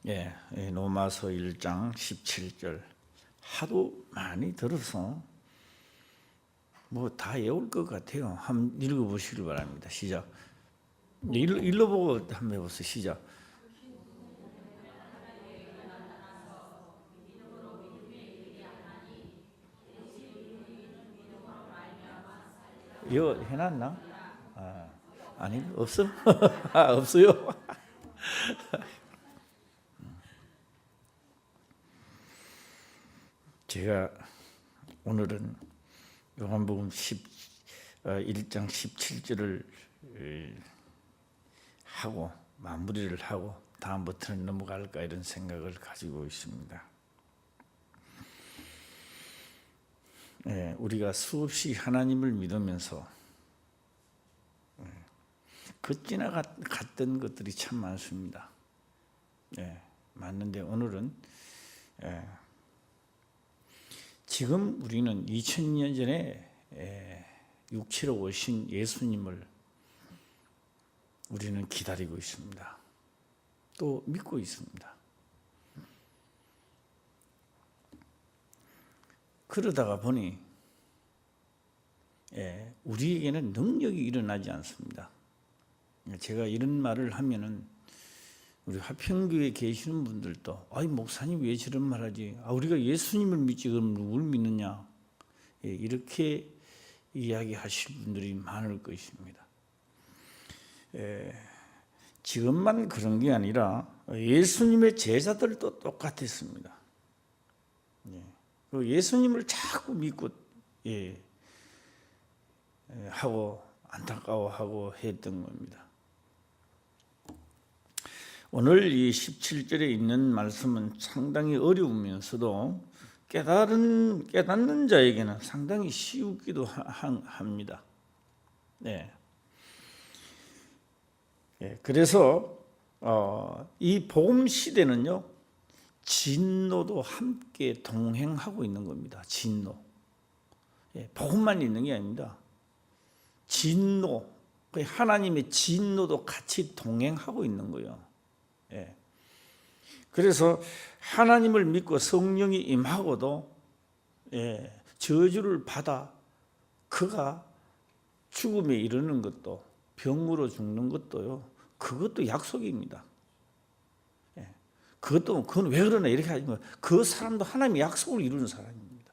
예, 로마서 1장 17절 하도 많이 들어서 뭐 다 외울 것 같아요. 한번 읽어보시길 바랍니다. 시작. 읽어보고 한번 해보세요. 시작. 이거 해놨나? 아니 없어? 없어요? 제가 오늘은 요한복음 1장 17절을 하고 마무리를 하고 다음부터는 넘어갈까 이런 생각을 가지고 있습니다. 우리가 수없이 하나님을 믿으면서 지나갔던 것들이 참 많습니다. 맞는데 오늘은 지금 우리는 2000년 전에 육체로 오신 예수님을 우리는 기다리고 있습니다. 또 믿고 있습니다. 그러다가 보니 우리에게는 능력이 일어나지 않습니다. 제가 이런 말을 하면은 우리 화평교회에 계시는 분들도 아이 목사님 왜 저런 말하지? 우리가 예수님을 믿지 그럼 누굴 믿느냐? 이렇게 이야기하실 분들이 많을 것입니다. 지금만 그런 게 아니라 예수님의 제자들도 똑같았습니다. 예수님을 자꾸 믿고 하고 안타까워하고 했던 겁니다. 오늘 이 17절에 있는 말씀은 상당히 어려우면서도 깨닫는 자에게는 상당히 쉬우기도 합니다. 그래서 이 복음 시대는요, 진노도 함께 동행하고 있는 겁니다. 진노. 복음만 있는 게 아닙니다. 진노, 하나님의 진노도 같이 동행하고 있는 거예요. 그래서 하나님을 믿고 성령이 임하고도 저주를 받아 그가 죽음에 이르는 것도 병으로 죽는 것도요, 그것도 약속입니다. 그건 왜 그러나 이렇게 하지만 그 사람도 하나님의 약속을 이루는 사람입니다.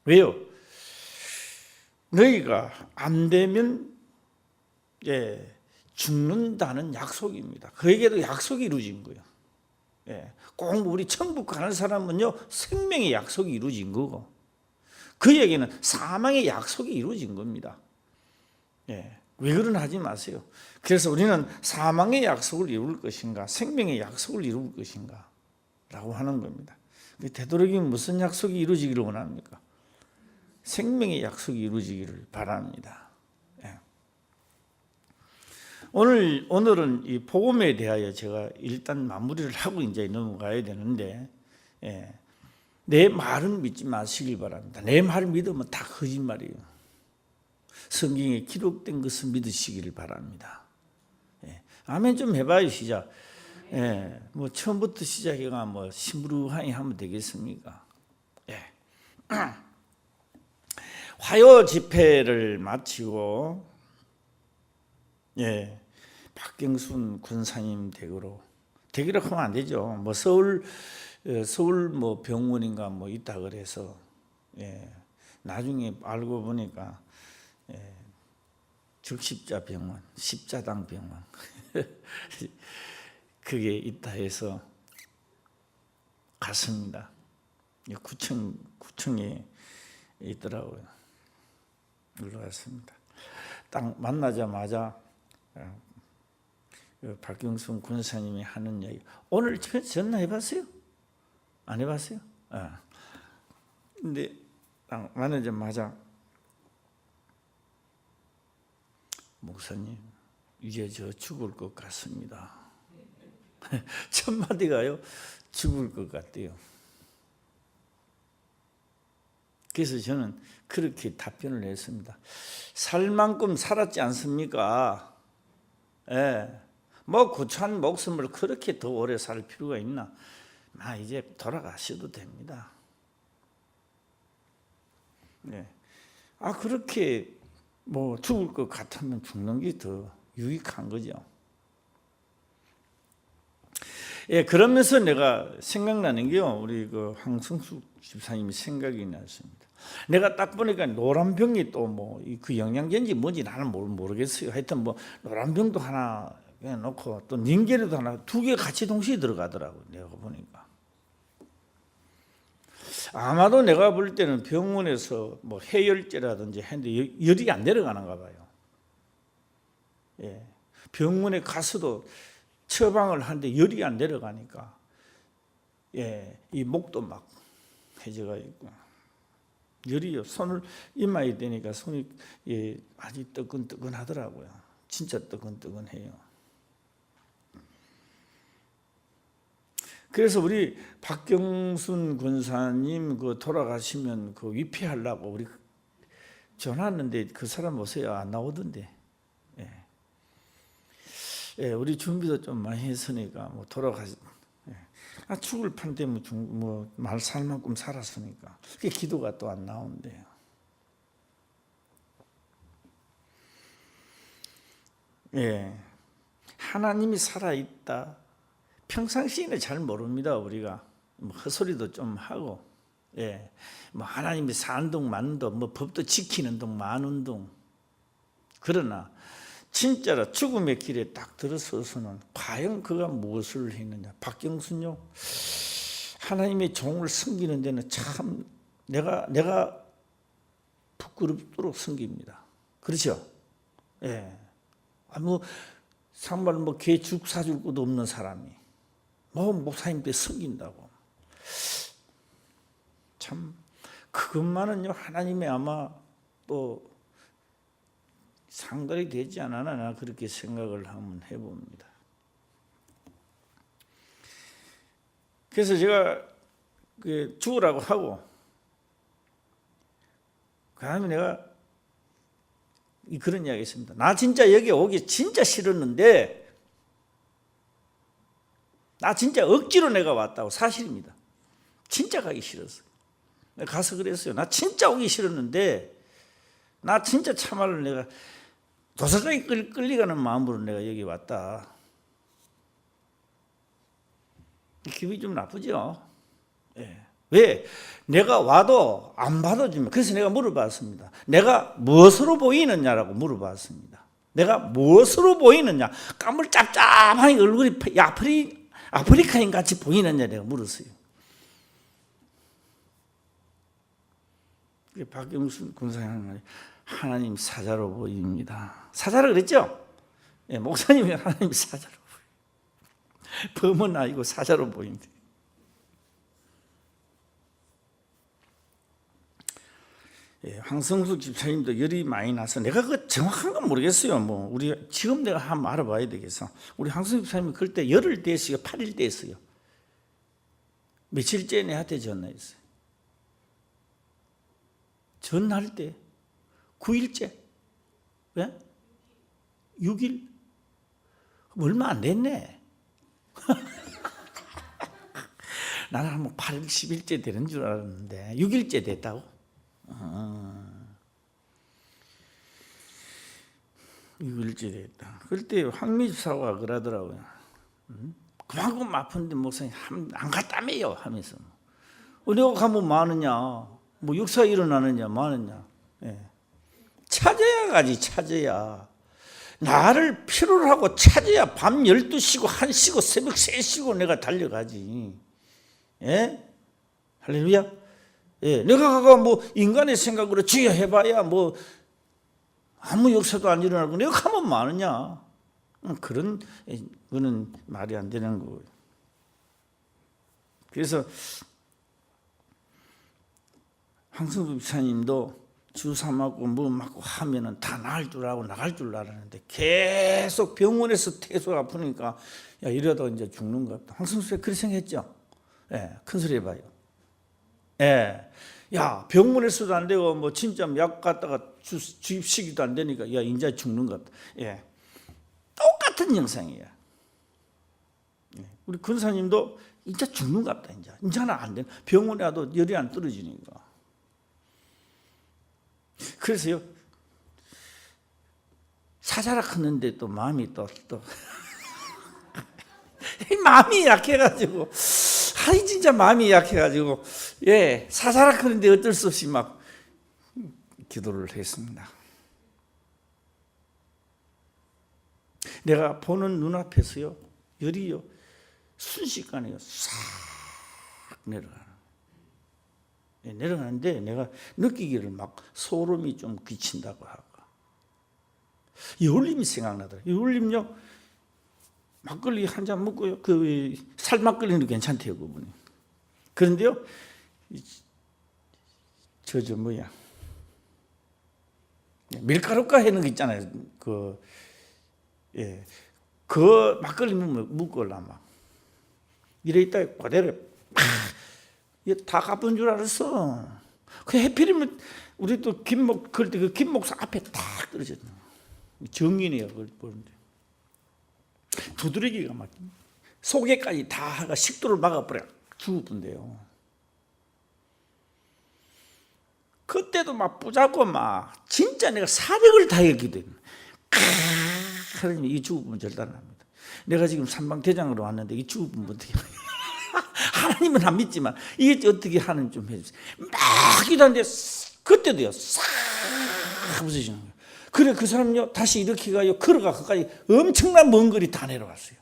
왜요? 너희가 안 되면 죽는다는 약속입니다. 그에게도 약속이 이루어진 거예요. 꼭 우리 천국 가는 사람은요, 생명의 약속이 이루어진 거고 그에게는 사망의 약속이 이루어진 겁니다. 왜 그러나 하지 마세요. 그래서 우리는 사망의 약속을 이룰 것인가 생명의 약속을 이룰 것인가 라고 하는 겁니다. 되도록이면 무슨 약속이 이루어지기를 원합니까? 생명의 약속이 이루어지기를 바랍니다. 오늘은 이 복음에 대하여 제가 일단 마무리를 하고 이제 넘어가야 되는데, 내 말은 믿지 마시길 바랍니다. 내 말을 믿으면 다 거짓말이에요. 성경에 기록된 것을 믿으시기를 바랍니다. 아멘 좀 해봐요. 시작. 뭐 처음부터 시작해가 뭐 심부름하니 하면 되겠습니까? 화요 집회를 마치고 박경순 군사님 댁으로 하면 안 되죠. 뭐 서울 뭐 병원인가 뭐 있다 그래서 나중에 알고 보니까 적십자병원, 십자당병원 그게 있다 해서 갔습니다. 구청에 있더라고요. 올라갔습니다. 딱 만나자마자 박경순 군사님이 하는 얘기, 오늘 전화해봤어요? 안 해봤어요? 근데 딱 만나자마자 목사님 이제 저 죽을 것 같습니다. 첫 마디가요, 죽을 것 같대요. 그래서 저는 그렇게 답변을 했습니다. 살 만큼 살았지 않습니까? 뭐 구차한 목숨을 그렇게 더 오래 살 필요가 있나? 이제 돌아가셔도 됩니다. 네. 그렇게 뭐 죽을 것 같으면 죽는 게 더 유익한 거죠. 예, 그러면서 내가 생각나는 게요, 우리 그 황성숙 집사님이 생각이 났습니다. 내가 딱 보니까 노란병이 또 뭐 그 영양제인지 뭔지 나는 모르겠어요. 하여튼 뭐 노란병도 하나 놓고 또 닌겔에도 하나, 두 개 같이 동시에 들어가더라고요. 내가 보니까. 아마도 내가 볼 때는 병원에서 뭐 해열제라든지 했는데 열이 안 내려가는가 봐요. 예. 병원에 가서도 처방을 하는데 열이 안 내려가니까, 예, 이 목도 막 해져가 있고, 열이요, 손을 이마에 대니까 손이, 예, 아주 뜨끈뜨끈하더라고요. 진짜 뜨끈뜨끈해요. 그래서 우리 박경순 권사님 그 돌아가시면 그 위패하려고 우리 전화했는데 그 사람 오세요? 안 나오던데. 예. 예, 우리 준비도 좀 많이 했으니까 뭐 돌아가시. 예. 죽을 판데 뭐말 살 만큼 살았으니까. 그게 기도가 또 안 나온대요. 예, 하나님이 살아 있다. 평상시에는 잘 모릅니다. 우리가 뭐 헛소리도 좀 하고, 예, 뭐 하나님이 사는 동 마는 동, 뭐 법도 지키는 동 마는 동. 그러나 진짜로 죽음의 길에 딱 들어서서는 과연 그가 무엇을 했느냐? 박경순요, 하나님의 종을 섬기는 데는 참 내가 부끄럽도록 섬깁니다. 그렇죠? 예, 뭐 정말 뭐 개 죽 사줄 것도 없는 사람이 뭐 목사님께 섬긴다고. 참 그것만은요, 하나님의 아마 또 상달이 되지 않았나, 그렇게 생각을 한번 해봅니다. 그래서 제가 죽으라고 하고, 그 다음에 내가 그런 이야기 했습니다. 나 진짜 여기 오기 진짜 싫었는데, 나 진짜 억지로 내가 왔다고. 사실입니다. 진짜 가기 싫었어요. 내가 가서 그랬어요. 나 진짜 오기 싫었는데, 나 진짜 참말로 내가 도서관에 끌려가는 마음으로 내가 여기 왔다. 기분이 좀 나쁘죠? 예. 왜? 내가 와도 안 받아주면. 그래서 내가 물어봤습니다. 내가 무엇으로 보이느냐라고 물어봤습니다. 내가 무엇으로 보이느냐? 까물 짭짭하니 얼굴이 아프리카인 같이 보이느냐 내가 물었어요. 박경순 군사님 말이 하나님 사자로 보입니다. 사자라 그랬죠? 예, 목사님이 하나님 사자로 보여요. 범은 아니고 사자로 보입니다. 예, 황성숙 집사님도 열이 많이 나서 내가 그 정확한 건 모르겠어요. 뭐 우리 지금 내가 한번 알아봐야 되겠어. 우리 황성숙 집사님이 그럴 때 열흘 됐어요, 8일 됐어요. 며칠째 내한테 전화했어요. 전화할 때 9일째, 왜? 6일? 얼마 안 됐네. 나는 한 8일, 10일째 되는 줄 알았는데 6일째 됐다고? 6일째 됐다. 그럴 때 황미 집사가 그러더라고요. 그만큼 아픈데 목사님 안 갔다며요 하면서. 내가 가면 많으냐, 뭐 역사 일어나느냐 많으냐. 예. 찾아야 가지. 찾아야. 나를 필요로 하고 찾아야 밤 12시고 1시고 새벽 3시고 내가 달려가지. 예? 할렐루야. 예, 내가 가가 뭐 인간의 생각으로 주여 해봐야 뭐 아무 역사도 안 일어나고 내가 가면 많으냐. 그런 거는 말이 안 되는 거예요. 그래서 황성수 집사님도 주사 맞고 뭐 맞고 하면은 다 나을 줄 알고 나갈 줄 알았는데 계속 병원에서 계속 아프니까 야 이러다 이제 죽는 것 같다. 황성수 집사님 그렇게 생각했죠. 예, 큰 소리 해봐요. 예, 야 병원에서도 안 되고 뭐 진짜 약 갖다가 주입시기도 안 되니까 야 이제 죽는 것 같다. 예, 똑같은 영상이야. 우리 근사님도 이제 죽는 것 같다. 이제는 안 돼. 병원에 와도 열이 안 떨어지니까. 그래서요, 사자락 하는데 또 마음이 또 마음이 약해가지고, 진짜 마음이 약해가지고, 예, 사자락 하는데 어쩔 수 없이 막 기도를 했습니다. 내가 보는 눈앞에서요, 열이요, 순식간에요, 싹 내려가는. 내려가는데 내가 느끼기를 막 소름이 좀 끼친다고 하고. 이 울림이 생각나더라고요. 이 울림요, 막걸리 한 잔 먹고요, 그 살막걸리는 괜찮대요, 그분이. 그런데요, 뭐야, 밀가루가 해는 거 있잖아요. 그 막걸리 먹을라 막 이래 있다 그대로 다 갚은 줄 알았어. 그 해필이면 우리 또 김목 그럴 때 그 김목사 앞에 딱 떨어졌네. 정인이야 그걸 보는데 두드러기가 막 속에까지 다 식도를 막아버려 죽었던데요. 그때도 막 뿌잡고 막 진짜 내가 사력을 다했거든. 하나님 이 죽음은 절단합니다. 내가 지금 삼방대장으로 왔는데 이 죽음은 어떻게 하나님은 안 믿지만 이게 어떻게 하는 좀 해주세요. 막 기도하는데 그때도요 싹 부서지는 거예요. 그래 그 사람요 다시 일으키가요 걸어가 거기까지 엄청난 먼 거리 다 내려갔어요.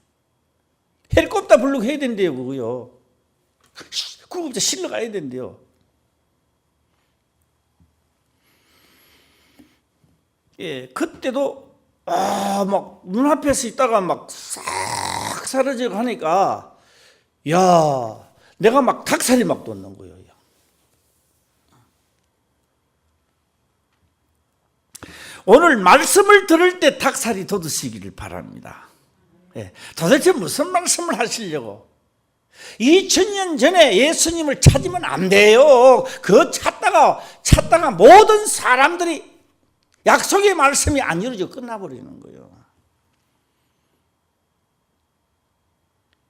헬리콥터 불르고 해야 된대요 그거요. 구급차 실러 가야 된대요. 예, 그때도 막 눈앞에서 있다가 막 싹 사라지고 하니까 야 내가 막 닭살이 막 돋는 거예요. 오늘 말씀을 들을 때 닭살이 돋으시기를 바랍니다. 예, 도대체 무슨 말씀을 하시려고? 2000년 전에 예수님을 찾으면 안 돼요. 그거 찾다가 모든 사람들이 약속의 말씀이 안 이루어져 끝나버리는 거예요.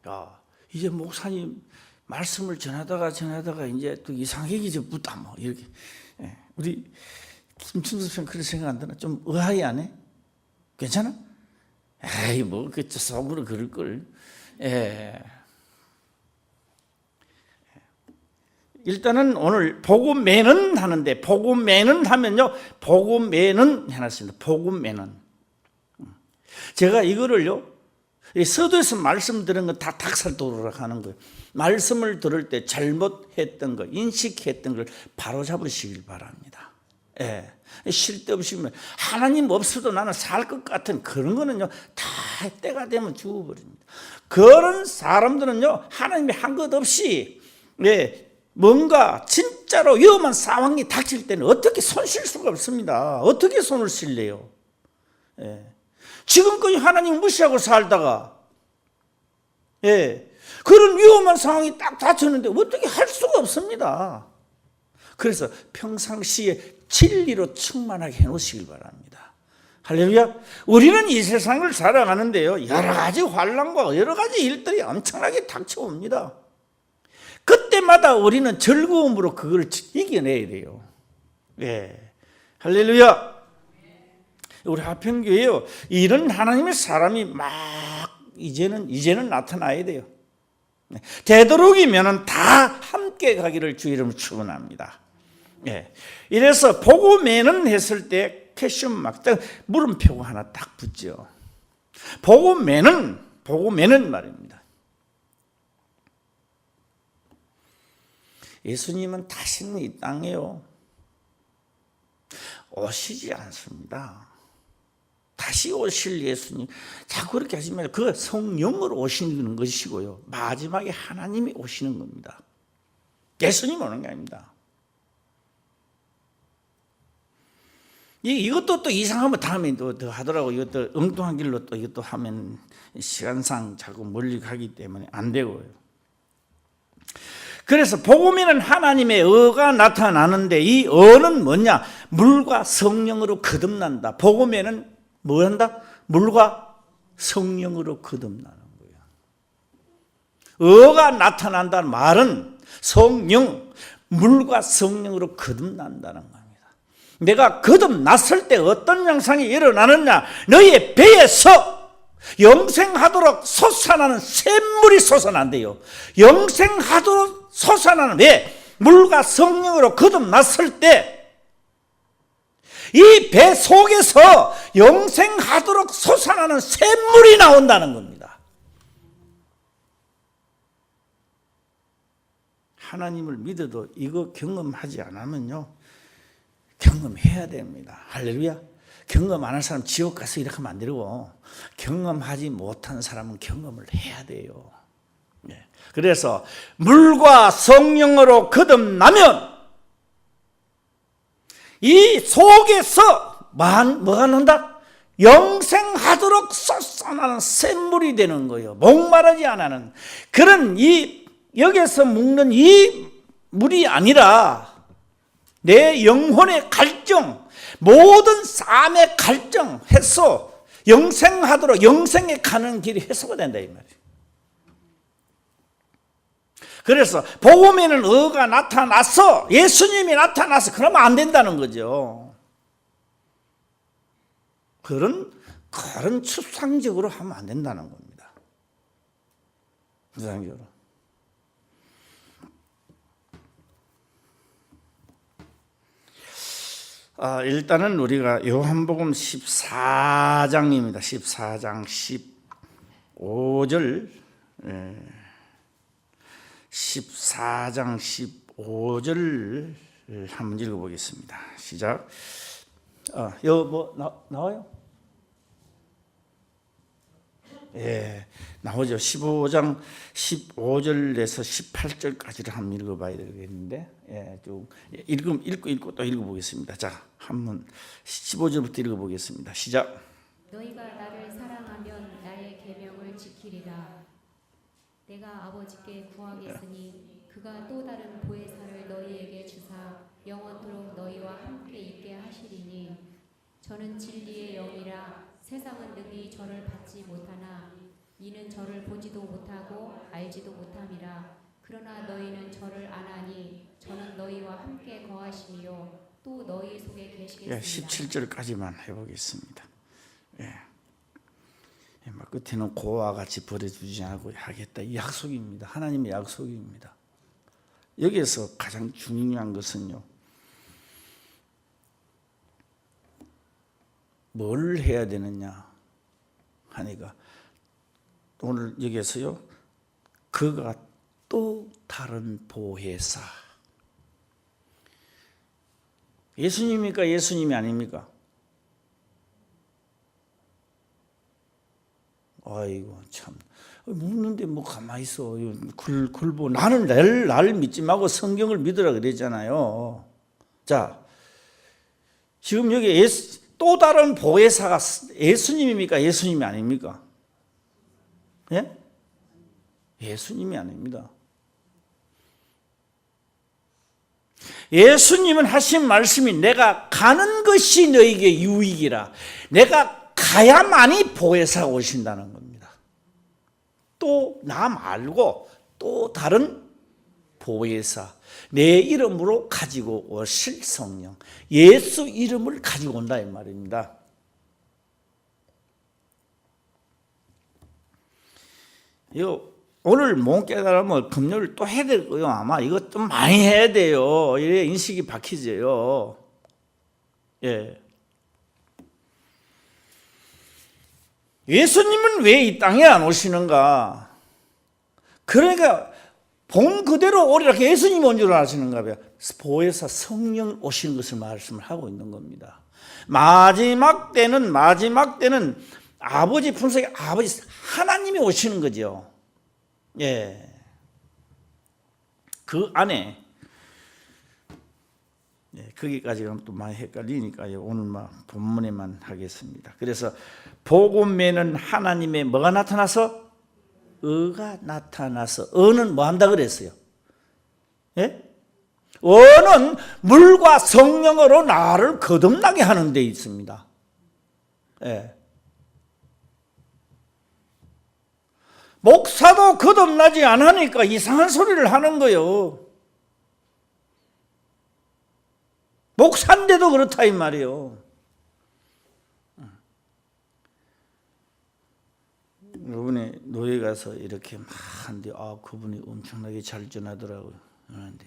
야, 이제 목사님 말씀을 전하다가 이제 또 이상해지부터 뭐 이렇게. 예, 우리 김춘수 편 그런 생각 안 드나? 좀 의아해 안 해? 괜찮아? 에이 뭐 그 속으로 그럴 걸. 예. 일단은 오늘 복음매는 하는데 복음매는 하면요 복음매는 해놨습니다. 복음매는 제가 이거를요 서두에서 말씀 들은 거 다 닭살 돋으라고 하는 거예요. 말씀을 들을 때 잘못했던 거 인식했던 걸 바로 잡으시길 바랍니다. 예. 쉴 데 없이 하나님 없어도 나는 살 것 같은 그런 거는요 다 때가 되면 죽어버립니다. 그런 사람들은요 하나님이 한 것 없이 뭔가 진짜로 위험한 상황이 닥칠 때는 어떻게 손 쉴 수가 없습니다. 어떻게 손을 실래요? 지금까지 하나님 무시하고 살다가 그런 위험한 상황이 딱 닥쳤는데 어떻게 할 수가 없습니다. 그래서 평상시에 진리로 충만하게 해놓으시길 바랍니다. 할렐루야. 우리는 이 세상을 살아가는데요 여러 가지 환난과 여러 가지 일들이 엄청나게 닥쳐옵니다. 그때마다 우리는 즐거움으로 그걸 이겨내야 돼요. 예. 할렐루야. 우리 하평교회요 이런 하나님의 사람이 막 이제는 나타나야 돼요. 되도록이면 다 함께 가기를 주 이름으로 축원합니다. 예. 이래서 복음에는 했을 때 캐션 막 물음표가 하나 딱 붙죠. 복음에는 말입니다. 예수님은 다시는 이 땅에요 오시지 않습니다. 다시 오실 예수님 자꾸 그렇게 하시면 그 성령으로 오시는 것이고요 마지막에 하나님이 오시는 겁니다. 예수님 오는 게 아닙니다. 이것도 또 이상하면 다음에 또 하더라고. 이것도 엉뚱한 길로 또 이것도 하면 시간상 자꾸 멀리 가기 때문에 안 되고요. 그래서 복음에는 하나님의 의가 나타나는데 이 의는 뭐냐? 물과 성령으로 거듭난다. 복음에는 뭐 한다? 물과 성령으로 거듭나는 거예요. 어가 나타난다는 말은 성령, 물과 성령으로 거듭난다는 겁니다. 내가 거듭났을 때 어떤 현상이 일어나느냐? 너의 배에서 영생하도록 솟아나는 샘물이 솟아난대요. 영생하도록 솟아나는, 왜? 물과 성령으로 거듭났을 때 이 배 속에서 영생하도록 솟아나는 샘물이 나온다는 겁니다. 하나님을 믿어도 이거 경험하지 않으면요, 경험해야 됩니다. 할렐루야. 경험 안 한 사람 지옥 가서 이렇게 하면 안 되고, 경험하지 못한 사람은 경험을 해야 돼요. 그래서 물과 성령으로 거듭나면 이 속에서 뭐가 난다? 영생하도록 솟아나는 샘물이 되는 거예요. 목마르지 않는 그런, 이 여기서 먹는 이 물이 아니라 내 영혼의 갈증, 모든 삶의 갈증 해소, 영생하도록, 영생에 가는 길이 해소가 된다 이 말이에요. 그래서 복음에는 어가 나타나서, 예수님이 나타나서 그러면 안 된다는 거죠. 그런 추상적으로 하면 안 된다는 겁니다. 추상적으로. 일단은 우리가 요한복음 14장입니다. 14장 15절, 14장 15절 한번 읽어보겠습니다. 시작. 뭐 나와요? 예, 나오죠. 15장 15절에서 18절까지를 한번 읽어봐야 되겠는데, 좀 읽고 또 읽어보겠습니다. 자, 한번 15절부터 읽어보겠습니다. 시작. 너희가 나를 사랑하면 나의 계명을 지키리라. 내가 아버지께 구하겠으니 그가 또 다른 보혜사를 너희에게 주사 영원토록 너희와 함께 있게 하시리니, 저는 진리의 영이라 세상은 능히 저를 받지 못하나 이는 저를 보지도 못하고 알지도 못함이라. 그러나 너희는 저를 아나니 저는 너희와 함께 거하시며 또 너희 속에 계시겠습니다. 17절까지만 해보겠습니다. 끝에는 고와 같이 버려두지 않고 하겠다, 이 약속입니다. 하나님의 약속입니다. 여기에서 가장 중요한 것은요, 뭘 해야 되느냐 하니까, 오늘 여기에서요, 그가 또 다른 보혜사. 예수님입니까? 예수님이 아닙니까? 아이고 참, 묻는데 뭐 가만히 있어. 글보 나는 날 믿지 말고 성경을 믿으라 그랬잖아요. 자, 지금 여기 또 다른 보혜사가 예수님입니까? 예수님이 아닙니까? 예? 예수님이 아닙니다. 예수님은 하신 말씀이 내가 가는 것이 너에게 유익이라. 내가 가야만이 보혜사가 오신다는 겁니다. 또 나 말고 또 다른 보혜사, 내 이름으로 가지고 오실 성령, 예수 이름을 가지고 온다 이 말입니다. 이거 오늘 못 깨달으면 금요일 또 해야 될 거예요. 아마 이것 좀 많이 해야 돼요. 이래 인식이 박히져요. 예. 예수님은 왜 이 땅에 안 오시는가? 그러니까 본 그대로 오리라. 예수님이 온 줄 아시는가 봐요. 보혜사 성령 오시는 것을 말씀을 하고 있는 겁니다. 마지막 때는 아버지 품속에 아버지 하나님이 오시는 거죠. 예. 그 안에, 거기까지는 또 많이 헷갈리니까요. 오늘 본문에만 하겠습니다. 그래서 복음에는 하나님의 뭐가 나타나서? 어가 나타나서. 어는 뭐 한다 그랬어요? 예? 어는 물과 성령으로 나를 거듭나게 하는 데 있습니다. 예. 목사도 거듭나지 않으니까 이상한 소리를 하는 거예요. 목사인데도 그렇다 이 말이에요. 이번에 노예 가서 이렇게 막 하는데 그분이 엄청나게 잘 전하더라고요. 그런데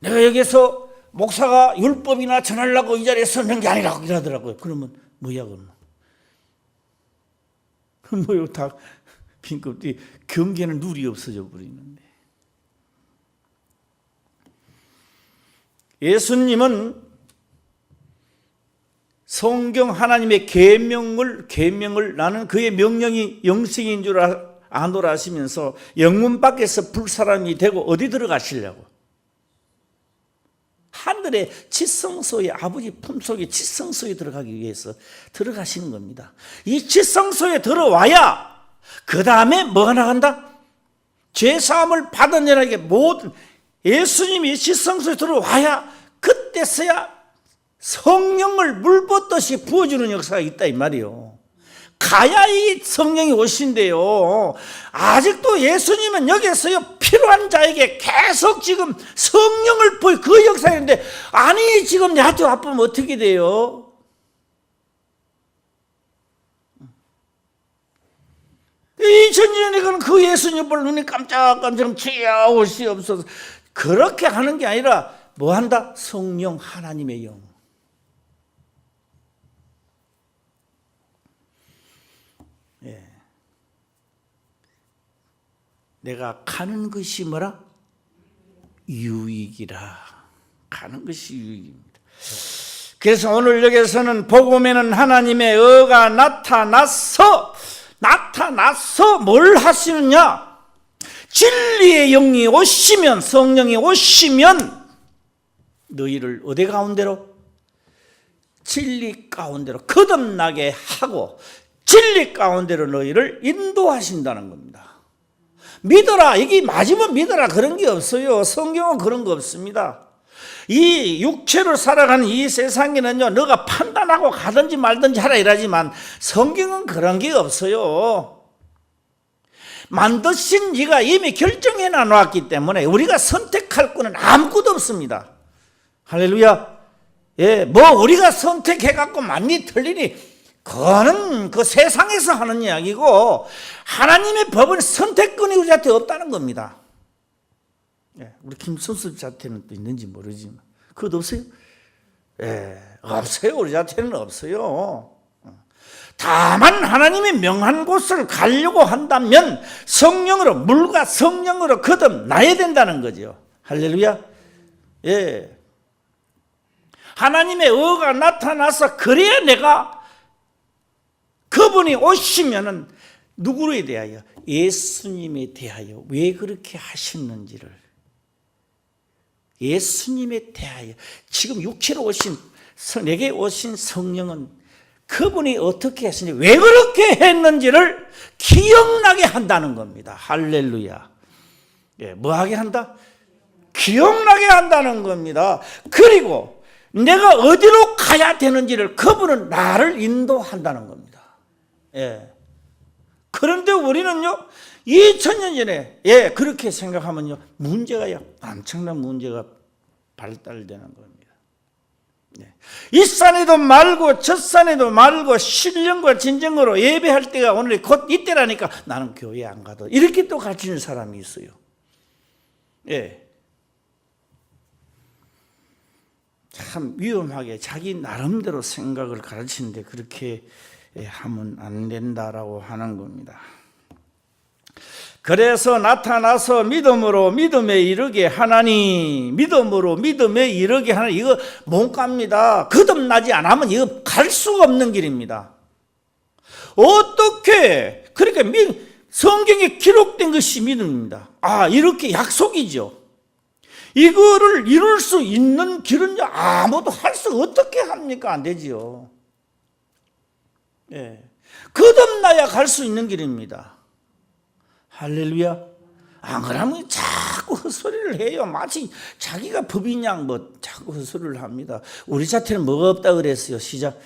내가 여기서 목사가 율법이나 전하려고 이 자리에 서는 게 아니라고 이러더라고요. 그러면 뭐야 그러면? 뭐요 다 빈껍데기 경계는 룰이 없어져 버리는데. 예수님은 성경 하나님의 계명을 나는 그의 명령이 영생인 줄 아노라 하시면서 영문 밖에서 불사람이 되고 어디 들어가시려고? 하늘의 지성소에 아버지 품속에 지성소에 들어가기 위해서 들어가시는 겁니다. 이 지성소에 들어와야 그 다음에 뭐가 나간다? 죄사함을 받은 자에게 모든 예수님이 지성소에 들어와야 그때서야 성령을 물 붓듯이 부어주는 역사가 있다 이 말이에요. 가야 이 성령이 오신대요. 아직도 예수님은 여기서요 필요한 자에게 계속 지금 성령을 부어 그 역사인데 아니 지금 내한테 아프면 어떻게 돼요? 2000년이건 그 예수님 볼 눈이 깜짝깜짝 치야오시옵소서. 그렇게 하는 게 아니라 뭐 한다? 성령 하나님의 영. 예. 내가 가는 것이 뭐라? 유익이라. 가는 것이 유익입니다. 그래서 오늘 여기서는 복음에는 하나님의 의가 나타나서 뭘 하시느냐? 진리의 영이 오시면, 성령이 오시면 너희를 어디 가운데로? 진리 가운데로 거듭나게 하고 진리 가운데로 너희를 인도하신다는 겁니다. 믿어라, 이게 맞으면 믿어라 그런 게 없어요. 성경은 그런 거 없습니다. 이 육체로 살아가는 이 세상에는요, 너가 판단하고 가든지 말든지 하라 이러지만 성경은 그런 게 없어요. 만드신 이가 이미 결정해 놨기 때문에 우리가 선택할 거는 아무것도 없습니다. 할렐루야. 예, 뭐 우리가 선택해 갖고 맞니 틀리니 그거는 그 세상에서 하는 이야기고 하나님의 법은 선택권이 우리한테 없다는 겁니다. 예, 우리 김선수 자태는 또 있는지 모르지만 그것도 없어요? 예, 없어요. 우리 자태는 없어요. 다만 하나님이 명한 곳을 가려고 한다면 성령으로 물과 성령으로 거듭나야 된다는 거죠. 할렐루야. 예. 하나님의 의가 나타나서 그래야 내가 그분이 오시면은 누구에 대하여? 예수님에 대하여 왜 그렇게 하셨는지를 예수님에 대하여 지금 육체로 오신 내게 오신 성령은 그분이 어떻게 했는지 왜 그렇게 했는지를 기억나게 한다는 겁니다. 할렐루야. 예, 뭐하게 한다? 기억나게 한다는 겁니다. 그리고 내가 어디로 가야 되는지를 그분은 나를 인도한다는 겁니다. 예. 그런데 우리는요 2000년 전에 그렇게 생각하면요 문제가요 엄청난 문제가 발달되는 겁니다. 이 산에도 말고 저 산에도 말고 신령과 진정으로 예배할 때가 오늘 곧 이때라니까 나는 교회 안 가도 이렇게 또 가르치는 사람이 있어요. 예. 참 위험하게 자기 나름대로 생각을 가르치는데 그렇게 하면 안 된다라고 하는 겁니다. 그래서 나타나서 믿음으로 믿음에 이르게 하나니 믿음으로 믿음에 이르게 하나니 이거 못 갑니다. 거듭나지 않으면 이거 갈 수가 없는 길입니다. 어떻게 그러니까 성경에 기록된 것이 믿음입니다. 이렇게 약속이죠. 이거를 이룰 수 있는 길은 아무도 할 수 어떻게 합니까? 안 되지요. 예. 거듭나야 갈 수 있는 길입니다. 할렐루야. 안 그러면 자꾸 헛소리를 해요. 마치 자기가 법인 양 자꾸 헛소리를 합니다. 우리 자체는 뭐가 없다 그랬어요. 시작.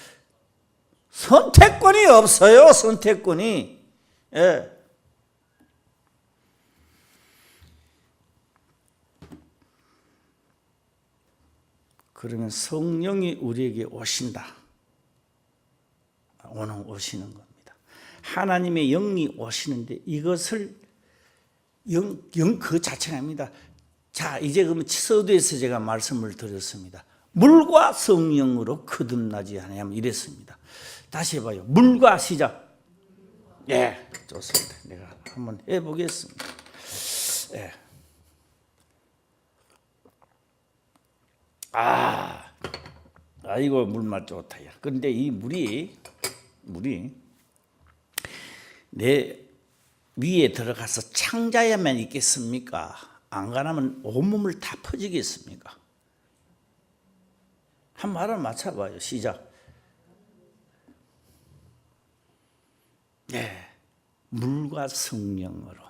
선택권이 없어요. 선택권이. 예. 그러면 성령이 우리에게 오신다. 오시는 겁니다. 하나님의 영이 오시는데 이것을 영 그 자체가 아닙니다. 자, 이제 그러면 서두에서 제가 말씀을 드렸습니다. 물과 성령으로 거듭나지 않으면 이랬습니다. 다시 해봐요. 물과 시작. 예, 좋습니다. 내가 한번 해보겠습니다. 예. 이거 물맛 좋다. 야. 그런데 이 물이 내 위에 들어가서 창자야만 있겠습니까? 안 가라면 온몸을 다 퍼지겠습니까? 한 말을 맞춰봐요. 시작. 네, 물과 성령으로.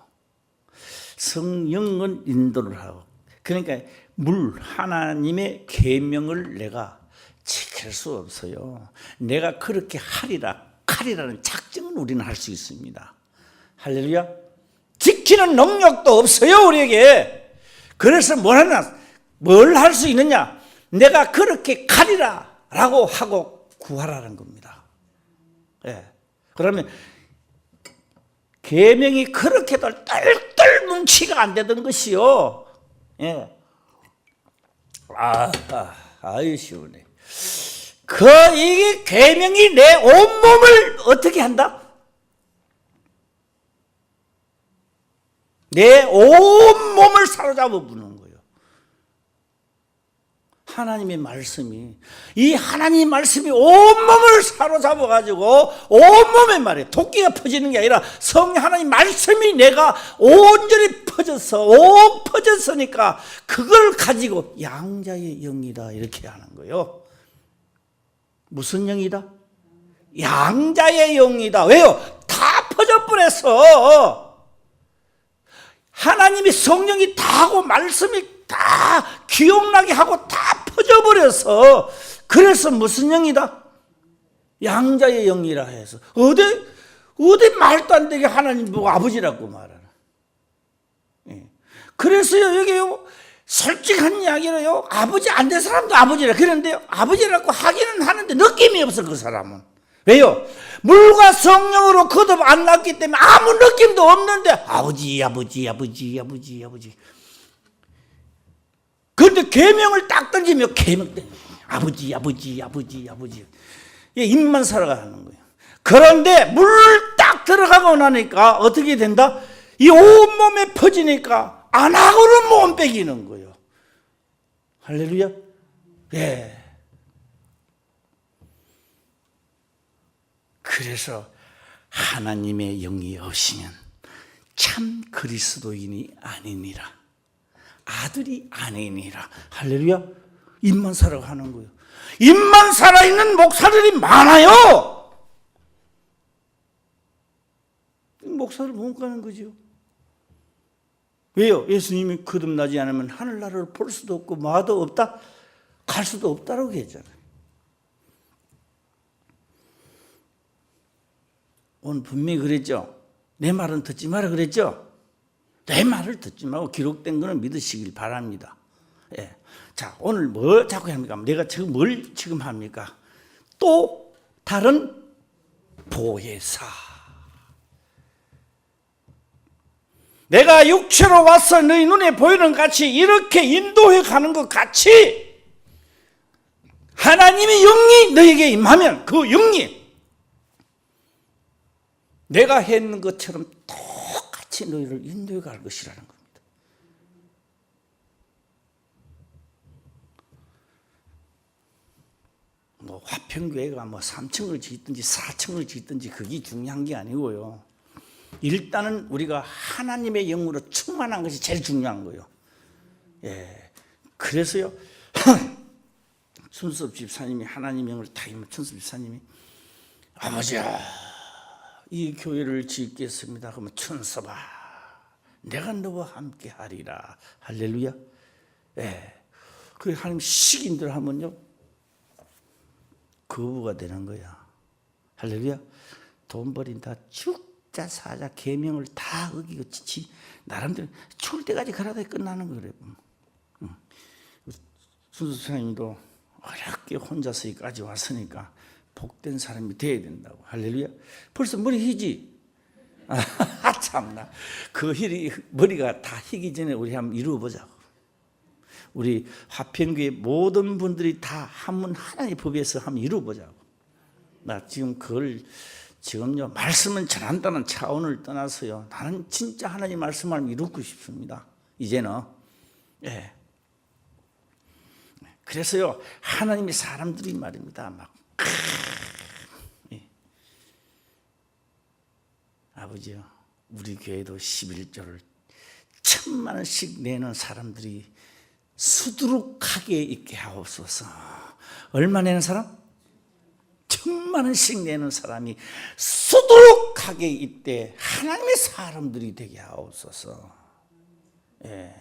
성령은 인도를 하고, 그러니까 물 하나님의 계명을 내가 지킬 수 없어요. 내가 그렇게 하리라는 작정은 우리는 할 수 있습니다. 할렐루야. 지키는 능력도 없어요, 우리에게. 그래서 뭘 할 수 있느냐? 내가 그렇게 가리라라고 하고 구하라는 겁니다. 예. 그러면 계명이 그렇게도 똘똘 뭉치가 안 되던 것이요. 예. 아유 시원해. 이게 계명이 내 온몸을 어떻게 한다? 내 온몸을 사로잡아 부는 거예요. 하나님의 말씀이, 이 하나님의 말씀이 온몸을 사로잡아 가지고 온몸에 말이에요. 토끼가 퍼지는 게 아니라 하나님 말씀이 내가 온전히 퍼졌으니까 그걸 가지고 양자의 영이다 이렇게 하는 거예요. 무슨 영이다? 양자의 영이다. 왜요? 다 퍼져버렸어. 하나님이 성령이 다 하고 말씀이 다 기억나게 하고 다 퍼져버려서 그래서 무슨 영이다? 양자의 영이라 해서 어디 말도 안 되게 하나님 보고 아버지라고 말하나. 예. 그래서요 여기요 솔직한 이야기로요 아버지 안 된 사람도 아버지라 그런데요 아버지라고 하기는 하는데 느낌이 없어 그 사람은. 왜요? 물과 성령으로 거듭 안 났기 때문에 아무 느낌도 없는데 아버지. 그런데 계명을 딱 던지면 계명 아버지. 입만 살아가는 거예요. 그런데 물 딱 들어가고 나니까 어떻게 된다? 이 온몸에 퍼지니까 안 하고는 못 빼기는 거예요. 할렐루야. 예. 그래서 하나님의 영이 없으면 참 그리스도인이 아니니라. 아들이 아니니라. 할렐루야. 입만 살아가는 거예요. 입만 살아있는 목사들이 많아요. 목사를 못 가는 거죠. 왜요? 예수님이 거듭나지 않으면 하늘나라를 볼 수도 없고 마도 없다? 갈 수도 없다라고 했잖아요. 오늘 분명히 그랬죠. 내 말은 듣지 마라 그랬죠. 내 말을 듣지 말고 기록된 거는 믿으시길 바랍니다. 예. 자, 오늘 뭘 자꾸 합니까? 내가 지금 뭘 지금 합니까? 또 다른 보혜사. 내가 육체로 와서 너희 눈에 보이는 같이 이렇게 인도해 가는 것 같이 하나님의 영이 너에게 임하면 그 영이 내가 했는 것처럼 똑같이 너희를 인도해 갈 것이라는 겁니다. 화평교회가 3층을 짓든지 4층을 짓든지 그게 중요한 게 아니고요. 일단은 우리가 하나님의 영으로 충만한 것이 제일 중요한 거예요. 예. 그래서요, 춘섭 집사님이 하나님 영을 다 임한 춘섭 집사님이 아버지야, 이 교회를 짓겠습니다. 그러면 춘섭아, 내가 너와 함께 하리라. 할렐루야. 예. 그 하나님 식인들 하면요, 거부가 되는 거야. 할렐루야. 돈 버린다. 죽자 사자 계명을 다 어기고 나름대로 죽을 때까지 가라다 끝나는 거래요. 순수 사님도 어렵게 혼자서 여기까지 왔으니까 복된 사람이 돼야 된다고. 할렐루야. 벌써 머리 희지? 아, 참나. 그 머리가 다 희기 전에 우리 한번 이루어보자고. 우리 화평교회 모든 분들이 다 한문 하나님 법에서 한번 이루어보자고. 나 지금 그걸 지금요 말씀은 전한다는 차원을 떠나서요 나는 진짜 하나님 말씀을 이루고 싶습니다. 이제는. 예. 그래서요 하나님의 사람들이 말입니다. 막 예. 아버지요 우리 교회도 11조를 1,000만 원씩 내는 사람들이 수두룩하게 있게 하옵소서. 얼마 내는 사람? 1,000만 원씩 내는 사람이 수두룩하게 있대 하나님의 사람들이 되게 하옵소서. 예.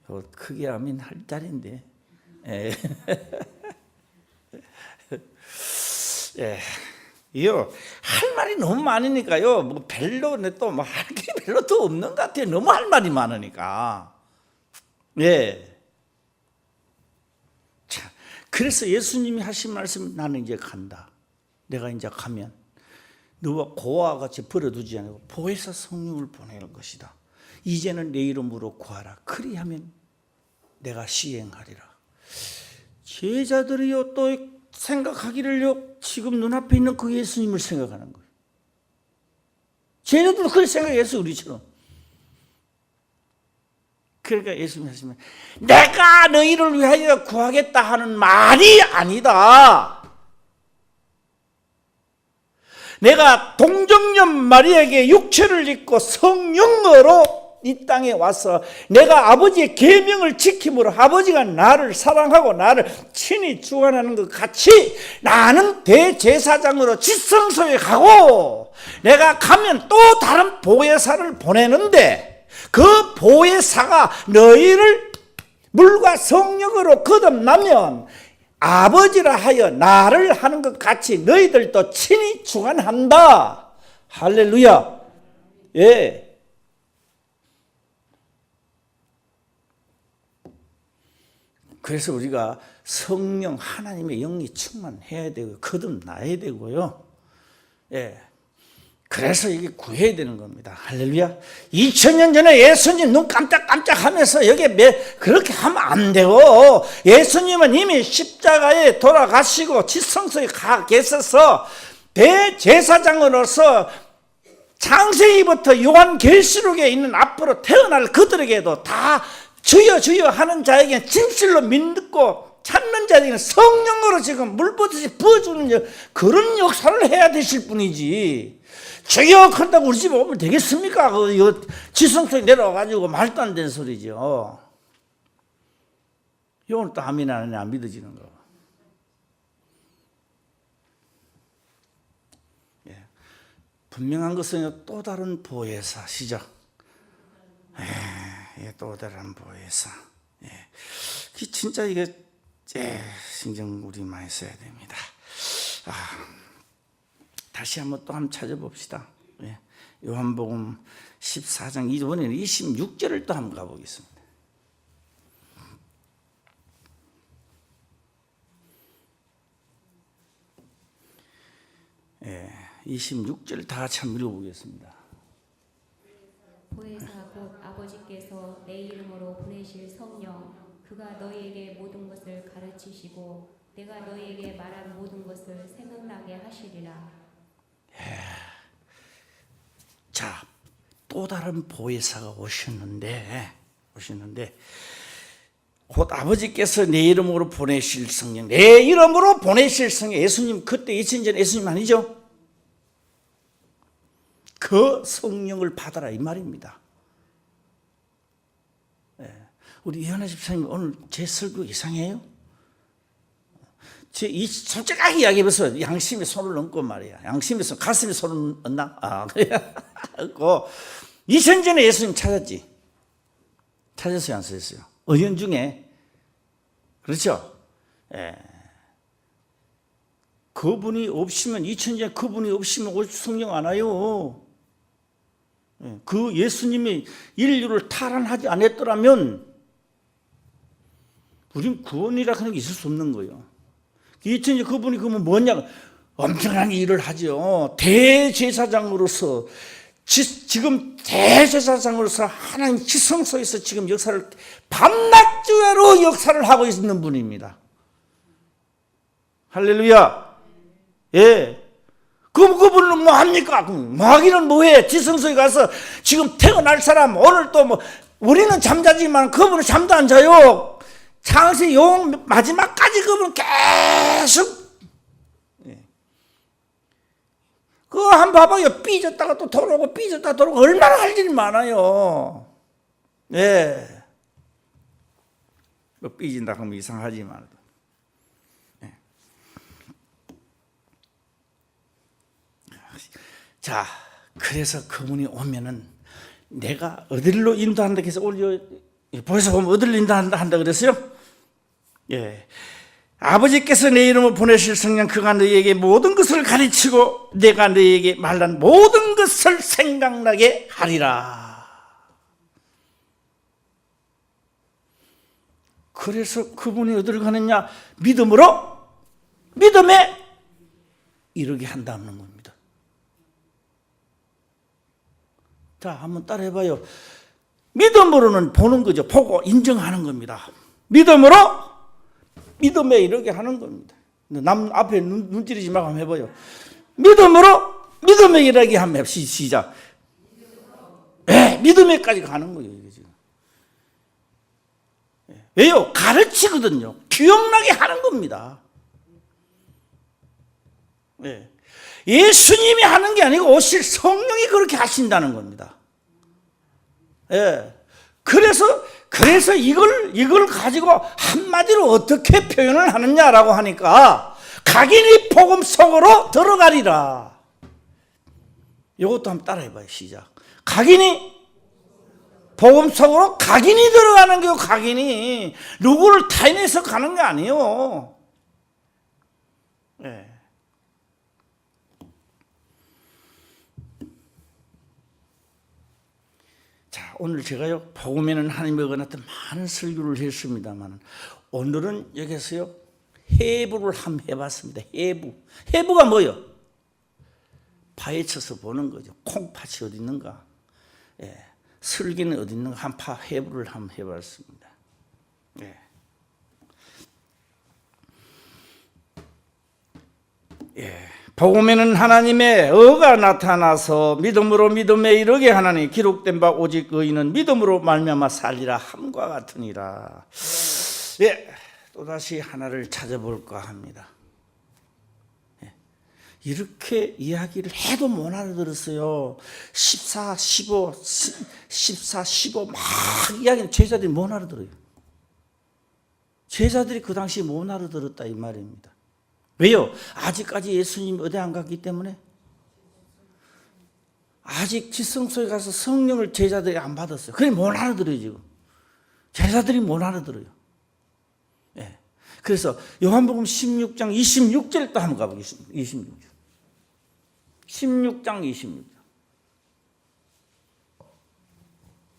이거 크게 아멘 할 자리인데. 예. 예. 이요 할 말이 너무 많으니까요. 뭐 별로 또 할 게 별로 더 없는 것 같아요. 너무 할 말이 많으니까. 예. 자, 그래서 예수님이 하신 말씀 나는 이제 간다. 내가 이제 가면 너와 고아와 같이 버려두지 않고 보혜사 성령을 보낼 것이다. 이제는 내 이름으로 구하라. 그리하면 내가 시행하리라. 제자들이요 또 생각하기를요 지금 눈앞에 있는 그 예수님을 생각하는 거예요. 쟤네들도 그렇게 생각했어요 우리처럼. 그러니까 예수님이 하시면 내가 너희를 위하여 구하겠다 하는 말이 아니다. 내가 동정녀 마리아에게 육체를 입고 성령으로 이 땅에 와서 내가 아버지의 계명을 지킴으로 아버지가 나를 사랑하고 나를 친히 주관하는 것 같이 나는 대제사장으로 지성소에 가고 내가 가면 또 다른 보혜사를 보내는데 그 보혜사가 너희를 물과 성령으로 거듭나면 아버지라 하여 나를 하는 것 같이 너희들도 친히 주관한다. 할렐루야. 예. 그래서 우리가 성령 하나님의 영이 충만해야 되고 거듭나야 되고요. 예. 그래서 이게 구해야 되는 겁니다. 할렐루야. 2000년 전에 예수님 눈 깜짝깜짝 하면서 여기에 그렇게 하면 안 되고 예수님은 이미 십자가에 돌아가시고 지성소에 가 계셔서 대제사장으로서 창세기부터 요한계시록에 있는 앞으로 태어날 그들에게도 다 주여 주여 하는 자에게는 진실로 믿고 찾는 자에게는 성령으로 지금 물붓듯이 부어주는 그런 역사를 해야 되실 분이지. 주여 그런다고 우리 집에 오면 되겠습니까? 이거 지성소에 내려와가지고 말도 안 되는 소리죠. 이건 또 아멘 안 하네 안 믿어지는 거. 예. 분명한 것은 또 다른 보혜사 시작. 또 다른 보혜사. 예. 진짜 이게 신경 우리 많이 써야 됩니다. 다시 한번 또 한번 찾아봅시다. 예. 요한복음 14장 이번에는 26절을 또 한번 가보겠습니다. 예. 26절 다 같이 한번 읽어보겠습니다. 보혜사 곧 아버지께서 내 이름으로 보내실 성령 그가 너희에게 모든 것을 가르치시고 내가 너희에게 말한 모든 것을 생각나게 하시리라. 자, 또 다른 보혜사가 오셨는데 곧 아버지께서 내 이름으로 보내실 성령, 내 이름으로 보내실 성령. 예수님 그때 2000년 전 예수님 아니죠? 그 성령을 받아라 이 말입니다. 우리 이현아 집사님 오늘 제 설교 이상해요? 솔직하게 이야기해서 양심에 손을 얹고 말이야. 양심에 손, 가슴에 손을 얹나? 그래. 2000년 전에 예수님 찾았지? 찾았어요, 안 찾았어요? 은연중에. 그렇죠? 예. 그분이 없으면, 2000년 전에 그분이 없으면 성령 안 와요. 그 예수님이 인류를 탈환하지 않았더라면 우린 구원이라 하는 게 있을 수 없는 거예요. 이천지 그분이 그러면 뭐냐? 엄청난 일을 하죠. 대제사장으로서 지금 대제사장으로서 하나님 지성소에서 지금 역사를 밤낮주야로 역사를 하고 있는 분입니다. 할렐루야. 예. 그분은 뭐 합니까? 뭐 하기는 뭐해? 지성소에 가서 지금 태어날 사람 오늘 또 뭐 우리는 잠자지만 그분은 잠도 안 자요. 창세 용 마지막까지 그분은 계속. 그거 한번 봐봐요. 삐졌다가 또 돌아오고 삐졌다가 돌아오고 얼마나 할 일이 많아요. 예. 뭐 삐진다 하면 이상하지만. 예. 자, 그래서 그분이 오면은 내가 어디로 인도한다 해서 오늘 보여서 보면 어디로 인도한다 그랬어요? 예. 아버지께서 내 이름을 보내실 성령 그가 너희에게 모든 것을 가르치고 내가 너희에게 말한 모든 것을 생각나게 하리라. 그래서 그분이 어디를 가느냐? 믿음으로 믿음에 이르게 한다는 겁니다. 자, 한번 따라해봐요. 믿음으로는 보는 거죠. 보고 인정하는 겁니다. 믿음으로 믿음에 이르게 하는 겁니다. 남 앞에 눈 찌르지 말고 한번 해봐요. 믿음으로 믿음에 이르게 하면 시작. 네, 믿음에까지 가는 거예요. 이게 지금. 왜요? 가르치거든요. 기억나게 하는 겁니다. 네. 예수님이 하는 게 아니고 오실 성령이 그렇게 하신다는 겁니다. 예. 그래서 이걸 가지고 한마디로 어떻게 표현을 하느냐라고 하니까 각인이 복음 속으로 들어가리라. 이것도 한번 따라해봐요. 시작. 각인이 복음 속으로 각인이 들어가는 거요. 각인이 누구를 타인해서 가는 게 아니에요. 예. 자, 오늘 제가요 복음에는 하나님에 관한 많은 설교를 했습니다만 오늘은 여기서요 해부를 한번 해봤습니다. 해부가 뭐예요? 파헤쳐서 보는 거죠. 콩팥이 어디 있는가? 예. 슬기는 어디 있는가? 한파 해부를 한번 해봤습니다. 예. 예. 복음에는 하나님의 의가 나타나서 믿음으로 믿음에 이르게 하나니 기록된 바 오직 의인은 믿음으로 말미암아 살리라 함과 같으니라. 예, 또다시 하나를 찾아볼까 합니다. 예, 이렇게 이야기를 해도 못 알아들었어요. 14, 15 막 이야기는 제자들이 못 알아들어요. 제자들이 그 당시에 못 알아들었다 이 말입니다. 왜요? 아직까지 예수님이 어디 안 갔기 때문에 아직 지성소에 가서 성령을 제자들이 안 받았어요. 그래 못 알아들어요 지금. 제자들이 못 알아들어요. 예. 그래서 요한복음 16장 26절 또 한번 가보겠습니다. 26절. 16장 26절.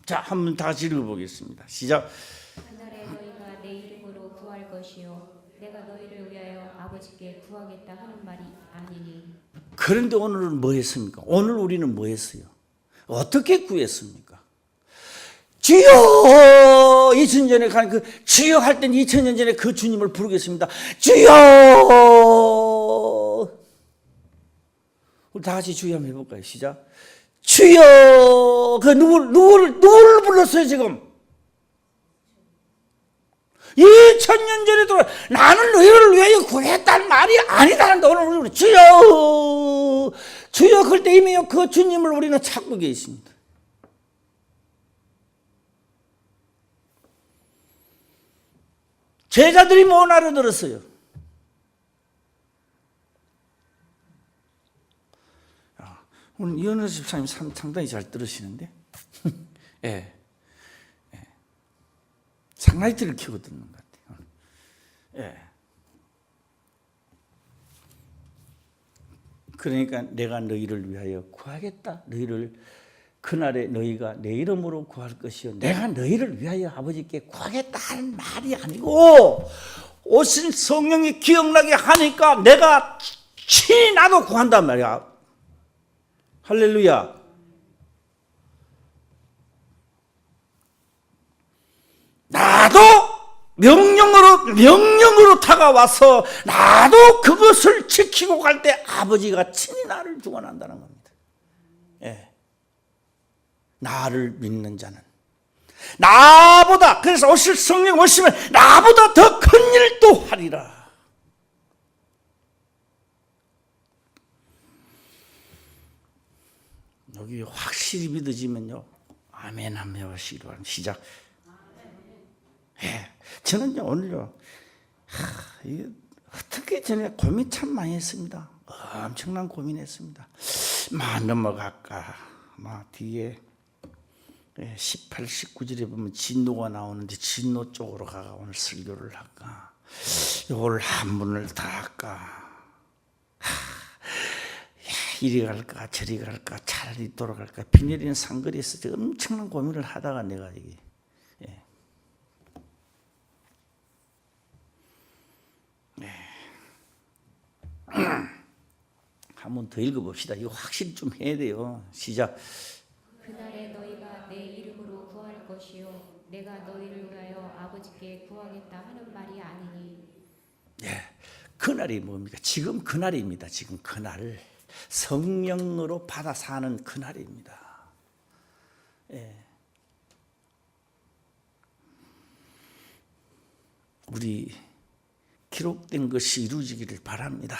자, 한번 다시 읽어보겠습니다. 시작. 그날에 너희가 내 이름으로 구할 것이요 내가 너희를 위하여 아버지께 구하겠다 하는 말이 아니니. 그런데 오늘은 뭐 했습니까? 오늘 우리는 뭐 했어요? 어떻게 구했습니까? 주여! 2000년 전에 간 그 주여 할 땐 2000년 전에 그 주님을 부르겠습니다. 주여! 우리 다 같이 주여 한번 해볼까요? 시작. 주여! 그 누구를 불렀어요 지금? 2000년 전에도 나는 너희를 위하여 구했다는 말이 아니다는데 오늘 우리는 주여 주여 그럴 때 이미 그 주님을 우리는 찾고 계십니다. 제자들이 못 알아들었어요. 오늘 이현우 집사님 상당히 잘 들으시는데 예. 상당히 들키고 듣는 것 같아요. 예. 그러니까 내가 너희를 위하여 구하겠다. 너희를 그날에 너희가 내 이름으로 구할 것이요 내가 너희를 위하여 아버지께 구하겠다는 말이 아니고 오신 성령이 기억나게 하니까 내가 친히 나도 구한단 말이야. 할렐루야. 나도 명령으로 다가와서 나도 그것을 지키고 갈 때 아버지가 친히 나를 주관한다는 겁니다. 예. 나를 믿는 자는 나보다, 그래서 오실 성령 오시면 나보다 더 큰 일도 하리라. 여기 확실히 믿어지면요, 아멘 하며 하시기 바랍니다. 시작. 예, 저는요 오늘요 이게 어떻게 전에 고민 참 많이 했습니다. 엄청난 고민했습니다. 넘어갈까, 뒤에 18, 19절에 보면 진노가 나오는데 진노 쪽으로 가가 오늘 설교를 할까, 이걸 한문을 다 할까, 이리 갈까 저리 갈까 차라리 돌아갈까, 비 내리는 상거리에서 엄청난 고민을 하다가 내가 이게 한번 더 읽어봅시다. 이거 확실히 좀 해야 돼요. 시작. 그날에 너희가 내 이름으로 구할 것이요 내가 너희를 위하여 아버지께 구하겠다 하는 말이 아니니. 예, 그날이 뭡니까? 지금 그날입니다. 지금 그날 성령으로 받아 사는 그날입니다. 예. 우리 기록된 것이 이루어지기를 바랍니다.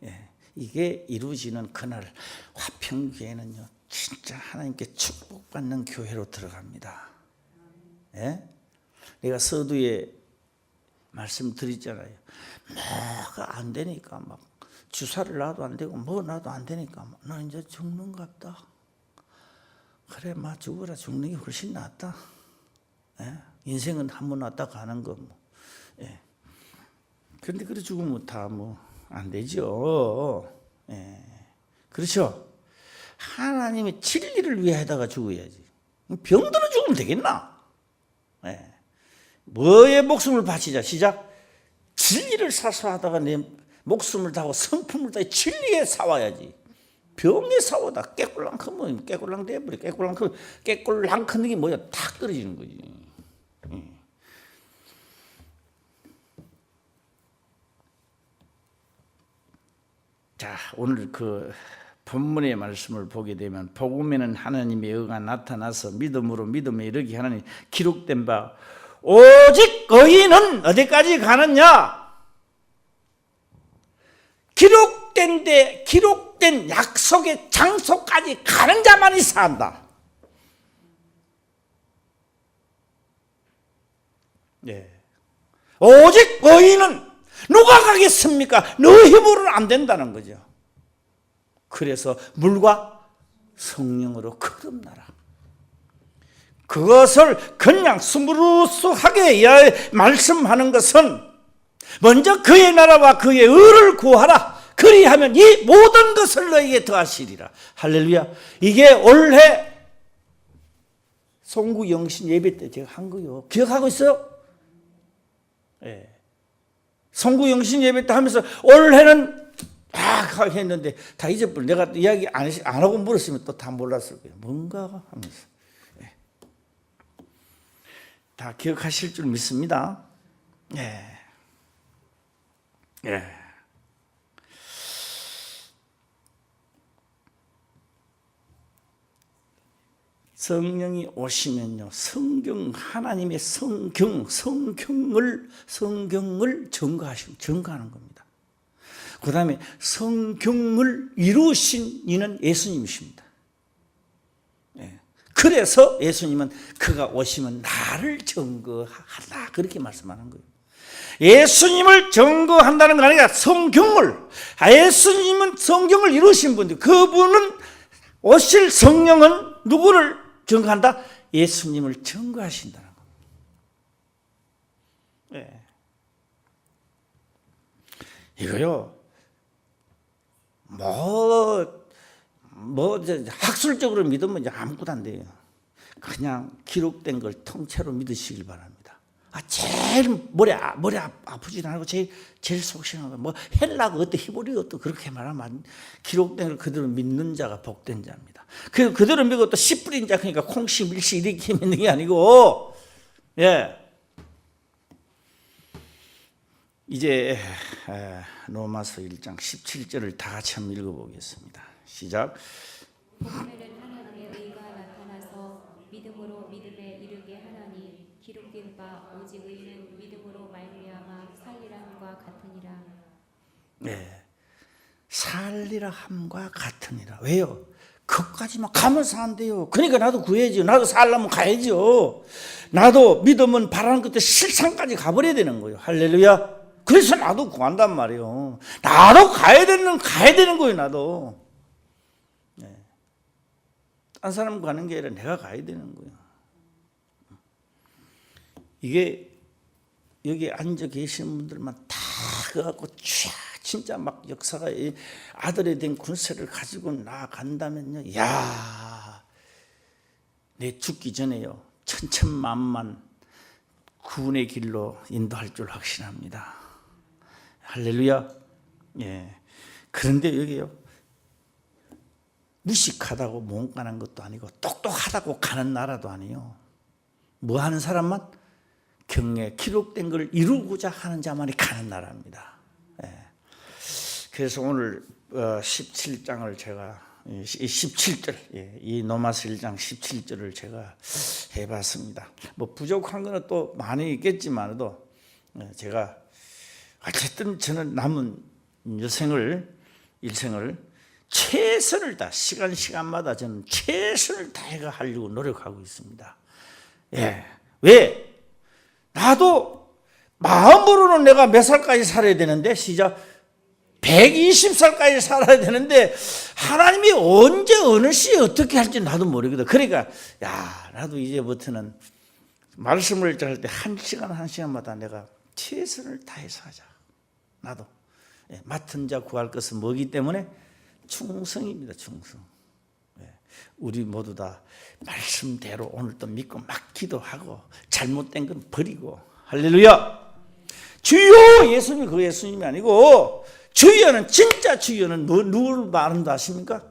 예. 이게 이루어지는 그날 화평교회는요 진짜 하나님께 축복받는 교회로 들어갑니다. 예? 내가 서두에 말씀드렸잖아요. 뭐가 안 되니까 막 주사를 놔도 안 되고 뭐 놔도 안 되니까 나 이제 죽는 것 같다. 그래, 죽어라. 죽는 게 훨씬 낫다. 예? 인생은 한 번 왔다 가는 거 뭐. 예. 그런데 그래 죽으면 다 안 되죠. 예. 그렇죠? 하나님의 진리를 위해 하다가 죽어야지. 병들어 죽으면 되겠나? 예. 뭐에 목숨을 바치자. 시작. 진리를 사수하다가 내 목숨을 다하고 성품을 다해 진리에 싸워야지. 병에 싸워다 깨꿀랑 크면 깨꿀랑 돼버려. 깨꿀랑 큰 게 뭐야? 탁 떨어지는 거지. 자, 오늘 그 본문의 말씀을 보게 되면 복음에는 하나님의 의가 나타나서 믿음으로 믿음에 이르게 하나니 기록된 바 오직 의인은 어디까지 가느냐? 기록된 약속의 장소까지 가는 자만이 산다. 예. 오직 의인은 누가 가겠습니까? 너 힘으로는 안 된다는 거죠. 그래서 물과 성령으로 거듭나라. 그것을 그냥 스무르스하게 말씀하는 것은 먼저 그의 나라와 그의 의를 구하라. 그리하면 이 모든 것을 너에게 더하시리라. 할렐루야. 이게 올해 송구 영신 예배 때 제가 한 거요. 기억하고 있어요? 예. 송구 영신 예배 때 하면서 올해는 했는데 다 잊어버려. 내가 이야기 안 하고 물었으면 또 다 몰랐을 거예요. 뭔가 하면서. 예. 다 기억하실 줄 믿습니다. 예. 예. 성령이 오시면요, 하나님의 성경을 증거하는 겁니다. 그 다음에 성경을 이루신 이는 예수님이십니다. 예. 그래서 예수님은 그가 오시면 나를 증거하다. 그렇게 말씀하는 거예요. 예수님을 증거한다는 거 아니라 예수님은 성경을 이루신 분들, 그분은 오실 성령은 누구를 증거한다? 예수님을 증거하신다는 겁니다. 예. 학술적으로 믿으면 이제 아무것도 안 돼요. 그냥 기록된 걸 통째로 믿으시길 바랍니다. 제일 머리 아프지도 않고 제일 속 시원한 거 헬라가 어때 히브리어 어때 그렇게 말하면 기록된 걸 그대로 믿는 자가 복된 자입니다. 그대로 믿고 또 씨 뿌린 자 그러니까 콩씨 밀씨 이렇게 믿는 게 아니고 이제 로마서 1장 17절을 다 같이 한번 읽어보겠습니다. 시작. 복음에는 하나님의 의가 나타나서 믿음으로 믿음에 이르게 하나니 기록된 바 오직 의는 믿음으로 말미암아 살리라 함과 같으니라. 네, 살리라 함과 같으니라. 왜요? 그것까지만 가면서 안 돼요. 그러니까 나도 구해야죠. 나도 살려면 가야죠. 나도 믿으면 바라는 것도 실상까지 가버려야 되는 거예요. 할렐루야. 그래서 나도 구한단 말이에요. 나도 가야 되는 거예요. 나도. 딴 사람 가는 게 아니라 내가 가야 되는 거예요. 이게 여기 앉아 계신 분들만 다 그갖고 진짜 막 역사가 아들에 대한 군세를 가지고 나아간다면요, 내 죽기 전에요 천천만만 구원의 길로 인도할 줄 확신합니다. 할렐루야. 그런데 여기요, 무식하다고 못 가는 것도 아니고 똑똑하다고 가는 나라도 아니에요. 뭐 하는 사람만? 경에 기록된 걸 이루고자 하는 자만이 가는 나라입니다. 그래서 오늘 17장을 제가 17절 이 로마서 1장 17절을 제가 해봤습니다. 뭐 부족한 거는 또 많이 있겠지만도 제가 어쨌든 저는 남은 일생을 최선을 다 시간마다 저는 최선을 다해 하려고 노력하고 있습니다. 왜? 나도 마음으로는 내가 몇 살까지 살아야 되는데 시작 120살까지 살아야 되는데 하나님이 언제 어느 시에 어떻게 할지 나도 모르거든. 그러니까 나도 이제부터는 말씀을 할 때 한 시간마다 내가 최선을 다해서 하자. 나도 맡은 자 구할 것은 뭐기 때문에 충성입니다. 충성. 우리 모두 다 말씀대로 오늘도 믿고 맡기도 하고 잘못된 건 버리고. 할렐루야. 주여 예수님이 그 예수님이 아니고 주여는 진짜 주여는 누구를 말한다 하십니까?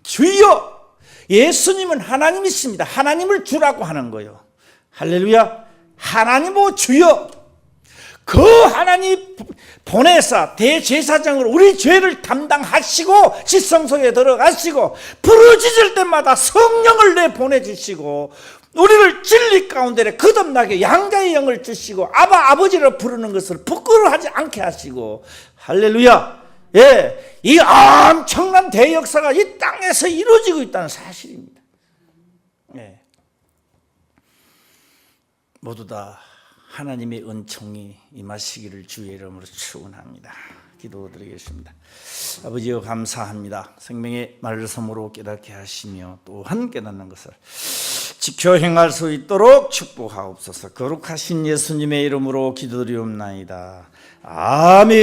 주여. 예수님은 하나님이십니다. 하나님을 주라고 하는 거예요. 할렐루야. 하나님오 주여. 그 하나님 보내사 대제사장으로 우리 죄를 담당하시고 지성소에 들어가시고 부르짖을 때마다 성령을 내보내주시고 우리를 진리 가운데 거듭나게 양자의 영을 주시고 아버지로 부르는 것을 부끄러워하지 않게 하시고. 할렐루야. 이 엄청난 대역사가 이 땅에서 이루어지고 있다는 사실입니다. 모두 다 하나님의 은총이 임하시기를 주의 이름으로 축원합니다. 기도드리겠습니다. 아버지여 감사합니다. 생명의 말씀으로 깨닫게 하시며 또한 깨닫는 것을 지켜 행할 수 있도록 축복하옵소서. 거룩하신 예수님의 이름으로 기도드리옵나이다. 아멘.